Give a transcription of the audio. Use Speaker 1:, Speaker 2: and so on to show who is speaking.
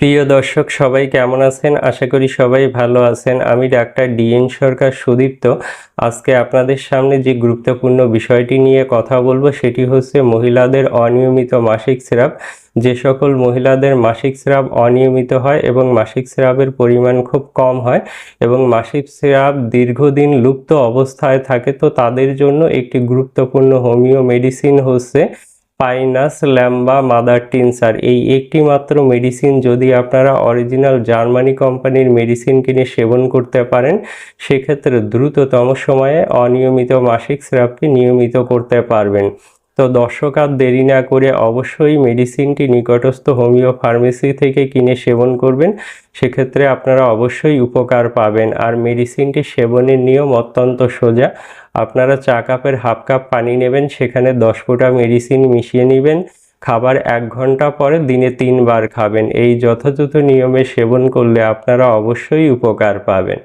Speaker 1: প্রিয় দর্শক সবাই কেমন আছেন? আশা করি সবাই ভালো আছেন। আমি ডাক্তার ডিএন সরকার সুদীপ্ত। আজকে আপনাদের সামনে যে গুরুত্বপূর্ণ বিষয়টি নিয়ে কথা বলবো সেটি হচ্ছে মহিলাদের অনিয়মিত মাসিক স্রাব। যে সকল মহিলাদের মাসিক স্রাব অনিয়মিত হয় এবং মাসিক স্রাবের পরিমাণ খুব কম হয় এবং মাসিক স্রাব দীর্ঘদিন লুপ্ত অবস্থায় থাকে, তো তাদের জন্য একটি গুরুত্বপূর্ণ হোমিও মেডিসিন হচ্ছে পাইনাস ল্যাম্বা মাদার টিনচার। এই একটি মাত্র মেডিসিন যদি আপনারা অরিজিনাল জার্মানি কোম্পানির মেডিসিন কিনে সেবন করতে পারেন, সেক্ষেত্রে দ্রুততম সময়ে অনিয়মিত মাসিক স্রাবকে নিয়মিত করতে পারবেন। তো দর্শক, আর দেরি না করে অবশ্যই মেডিসিনটি নিকটস্থ হোমিও ফার্মেসি থেকে কিনে সেবন করবেন। সেক্ষেত্রে আপনারা অবশ্যই উপকার পাবেন। আর মেডিসিনটি সেবনের নিয়ম অত্যন্ত সোজা। আপনারা চা কাপের হাফ কাপ পানি নেবেন, সেখানে 10 ফোঁটা মেডিসিন মিশিয়ে নেবেন। খাবার 1 ঘন্টা পরে দিনে 3 বার খাবেন। এই যথাযথ নিয়মে সেবন করলে আপনারা অবশ্যই উপকার পাবেন।